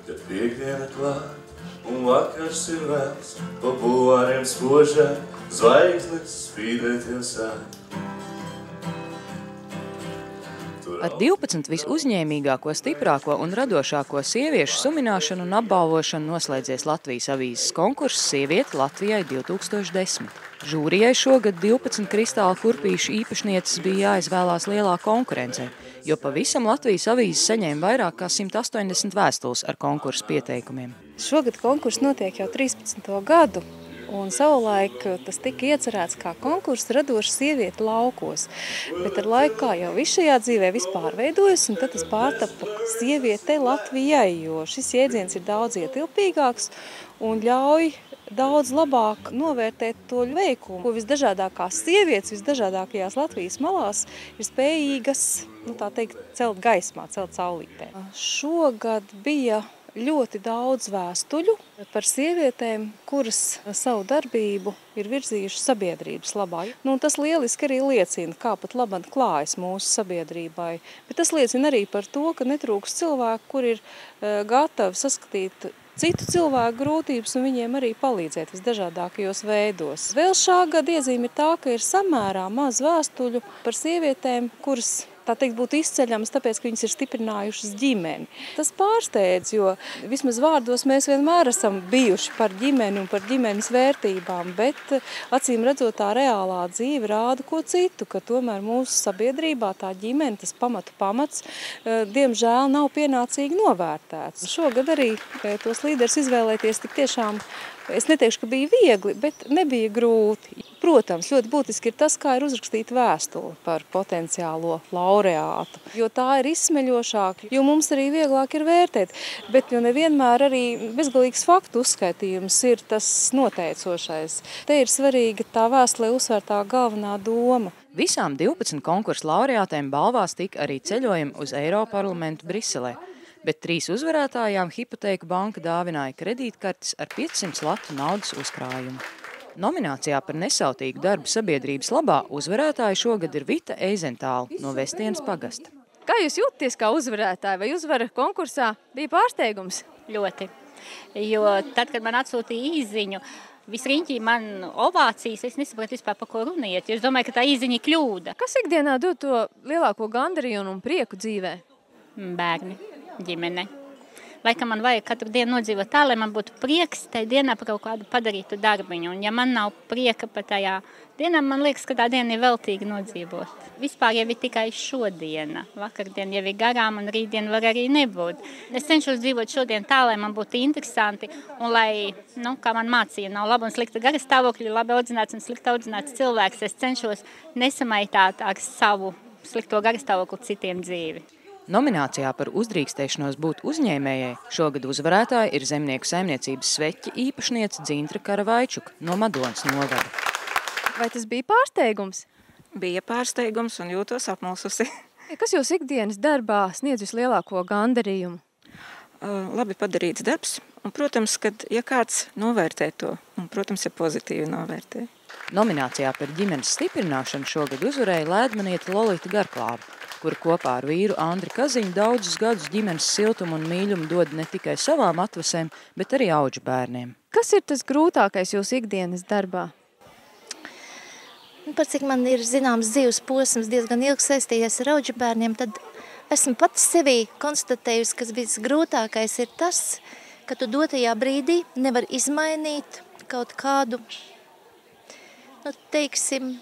Kad piekdiena klāt un vakars ir vēls, pa bulvāriem spožā zvaigznes spīdēt jau sāk. Ar 12 visuzņēmīgāko, stiprāko un radošāko sieviešu sumināšanu un apbalvošanu noslēdzies Latvijas avīzes konkurss Sieviete Latvijai 2010. Žūrijai šogad 12 kristāla kurpīšu īpašnieces bija jāizvēlās lielā konkurencē, jo pavisam Latvijas avīzes saņēma vairāk kā 180 vēstules ar konkursu pieteikumiem. Šogad konkurss notiek jau 13. gadu. Un savulaik tas tika iecerēts kā konkurss radoša sieviete laukos. Bet ar laiku, kā jau viss šajā dzīvē vispār veidojas, un tad tas pārtapa Sieviete Latvijai, jo šis jēdziens ir daudz ietilpīgāks un ļauj daudz labāk novērtēt to veikumu, ko visdažādākās sievietes, visdažādākajās Latvijas malās ir spējīgas, tā teikt, celt gaismā, celt saulītē. Šogad bija ļoti daudz vēstuļu par sievietēm, kuras savu darbību ir virzījušas sabiedrības labā. Tas lieliski arī liecina, kā pat labāk klājas mūsu sabiedrībai. Bet tas liecina arī par to, ka netrūks cilvēku, kur ir gatavi saskatīt citu cilvēku grūtības un viņiem arī palīdzēt visdažādākajos veidos. Vēl šā gada iezīme ir tā, ka ir samērā maz vēstuļu par sievietēm, kuras tā teikt, būtu izceļamas, tāpēc, ka viņas ir stiprinājušas ģimeni. Tas pārsteidz, jo vismaz vārdos mēs vienmēr esam bijuši par ģimeni un par ģimenes vērtībām, bet acīm redzot tā reālā dzīve rāda ko citu, ka tomēr mūsu sabiedrībā tā ģimene, tas pamats, diemžēl nav pienācīgi novērtēts. Šogad arī tos līderus izvēlēties tik tiešām, es neteikšu, ka bija viegli, bet nebija grūti. Protams, ļoti būtiski ir tas, kā ir uzrakstīta vēstule par potenciālo laureātu, jo tā ir izsmeļošāka, jo mums arī vieglāk ir vērtēt, bet jo nevienmēr arī bezgalīgs faktu uzskaitījums ir tas noteicošais. Te ir svarīga tā vēstulē uzsvērtā galvenā doma. Visām 12 konkursu laureātēm balvās tika arī ceļojumi uz Eiroparlamentu Briselē, bet 3 uzvarētājām Hipotēku banka dāvināja kredītkartes ar 500 latu naudas uzkrājumu. Nominācijā par nesautīgu darbu sabiedrības labā uzvarētāja šogad ir Vita Eizentāla no Vestienas pagasta. Kā jūs jūtaties kā uzvarētāji? Vai uzvara konkursā bija pārsteigums? Ļoti. Jo tad, kad man atsūtīja īziņu, visriņķī man ovācijas, es nesapratu vispār, par ko runiet. Es domāju, ka tā īziņa ir kļūda. Kas ikdienā dod to lielāko gandarījumu un prieku dzīvē? Bērni, ģimene. Laikam man vajag katru dienu nodzīvot tā, lai man būtu prieks tajā dienā par kaut kādu padarītu darbiņu. Un ja man nav prieka par tajā dienā, man liekas, ka tā diena ir veltīgi nodzīvot. Vispār jau ir tikai šodiena. Vakardien jau ir garām un rītdien var arī nebūt. Es cenšos dzīvot šodien tā, lai man būtu interesanti un lai, kā man mācīja, nav laba un slikta gara stāvokļa, labi audzināts un slikti audzināts cilvēks. Es cenšos nesamaitāt ar savu slikto gara stāvokli citiem dzīvi. Nominācijā par uzdrīkstēšanos būt uzņēmējai šogad uzvarētāja ir zemnieku saimniecības sveķa īpašniece Dzintra Karavaičuka no Madonas novada. Vai tas bija pārsteigums? Bija pārsteigums un jūtos apmulsusi. Kas jūs ikdienas darbā sniedz vislielāko gandarījumu? Labi padarīts darbs un, protams, kad ja kāds novērtē to, un, protams, ja pozitīvi novērtē. Nominācijā par ģimenes stiprināšanu šogad uzvarēja lēdmaniete Lolita Garklāva, kura kopā ar vīru Andri Kaziņu daudzus gadus ģimenes siltumu un mīļumu dod ne tikai savām atvasēm, bet arī auģu bērniem. Kas ir tas grūtākais jūsu ikdienas darbā? Par cik man ir zināms dzīves posms diezgan ilgi saistījies ar auģu bērniem, tad esmu pati sevī konstatējusi, ka visgrūtākais ir tas, ka tu dotajā brīdī nevar izmainīt kaut kādu, teiksim,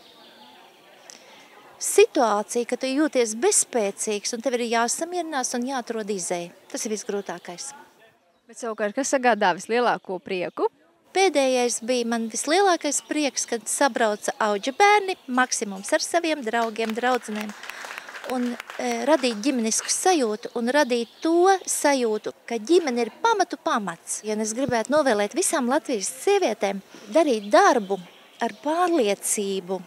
situācija, ka tu jūties bezspēcīgs un tev ir jāsamierinās un jāatrod izēja. Tas ir visgrūtākais. Bet savukārt, kas sagādā vislielāko prieku? Pēdējais bija man vislielākais prieks, kad sabrauca auģa bērni, maksimums ar saviem draugiem, draudzenēm, un radīt ģimenisku sajūtu un radīt to sajūtu, ka ģimene ir pamatu pamats. Ja es gribētu novēlēt visām Latvijas sievietēm darīt darbu ar pārliecību,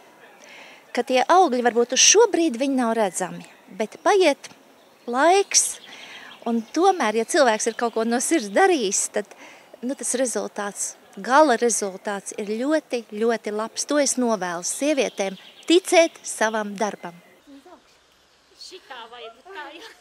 ka tie augļi varbūt uz šo brīdi viņi nav redzami, bet paiet laiks, un tomēr, ja cilvēks ir kaut ko no sirds darījis, tad tas rezultāts, gala rezultāts ir ļoti, ļoti labs. To es novēlu sievietēm ticēt savam darbam. Šitā vajag tā, jā.